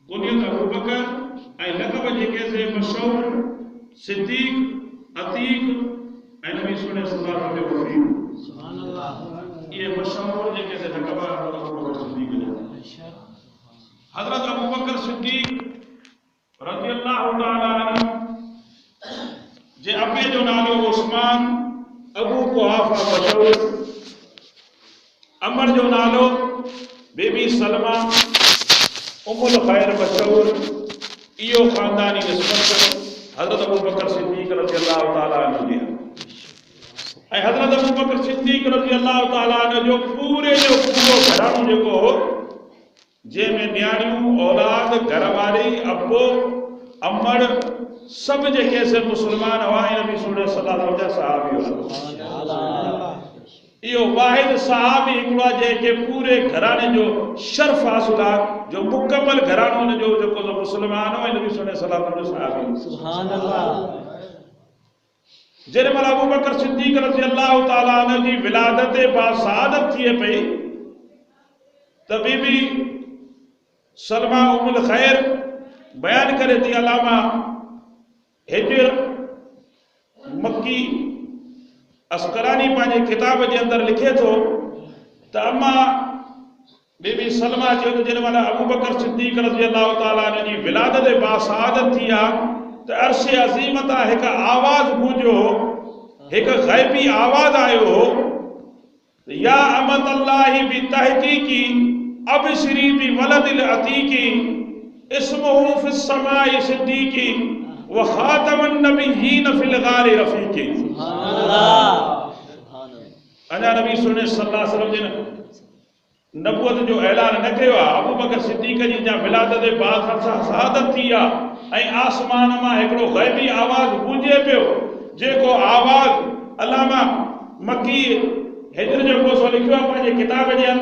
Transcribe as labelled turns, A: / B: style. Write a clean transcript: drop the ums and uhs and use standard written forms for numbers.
A: कुनियत अबू बकर ऐं लक़ब जेके से मशहूर सिद्दीक अतीक ऐं नबी सुने सल्लल्लाहु अलैहि वसल्लम सुभान अल्लाह ये मशहूर जेके से लक़ब हज़रत अबू बकर सिद्दीक जो हज़रत अबू बकर सिद्दीक रज़ियल्लाहु ताला अन्हु जे अबे जो नालो उस्मान अबू कुहाफा मशहूर अमर जो नालो बेबी सलमा उम्मुल खैर मशहूर इहो खानदानी निस्बत हज़रत अबू बकर सिद्दीक रज़ियल्लाहु ताला अन्हु जी ऐं हज़रत अबू बकर सिद्दीक रज़ियल्लाहु ताला अन्हु जो पूरो घरानो जेको हो जंहिंमें न्याणियूं औलाद घरवारी अबो अमड़ सब जेके से मुसलमान हुआ नबी सल्लल्लाहु अलैहि वसल्लम सहाबी हुआ इहो वाहिद सहाबी हिकिड़ो आहे जंहिंखे पूरे घराने जो शर्फ हासिल आहे जो मुकमल घरानो हुन जो जेको मुसलमान हो नबी सल्लल्लाहु अलैहि वसल्लम सहाबी सुभान अल्लाह जेॾी महिल अबू बकर सिद्दीक रज़ियल्लाहु ताला अन्हु जी विलादत बासआदत थिए पई त बीबी सलमा उम्मुल खैर बयान करे थी अलामा हिजर मक्की अस्करानी पंहिंजे किताब जे अंदर लिखे थो त अम्मा बीबी सलमा चयो त जेॾी महिल अबू बकर सिद्दीक रज़ियल्लाहु ताला अन्हु जी विलादत बासआदत थी आहे त अर्श अज़ीम तां हिकु आवाज़ गूंजियो हिकु ग़ैबी आवाज़ आयो या अमत अल्लाहि बि तहक़ीक़ी अबशरी बि वलदिल अतीकी इस्मुहु फिस समाई सिद्दीकी व खातमन नबिय्यीन फिल गारि रफ़ीकी सुभान अल्लाह अञा नबी सल्लल्लाहु अलैहि वसल्लम जे नबूअत जो ऐलान न कयो आहे अबू बकर सिद्दीक जी जा विलादत बासआदत थी आहे ऐं आसमान मां हिकिड़ो ग़ैबी आवाज़ गूंजे पियो जेको आवाज़ अलामा मक्की हिजर जो कोसो लिखियो आहे पंहिंजे किताब जे अंदर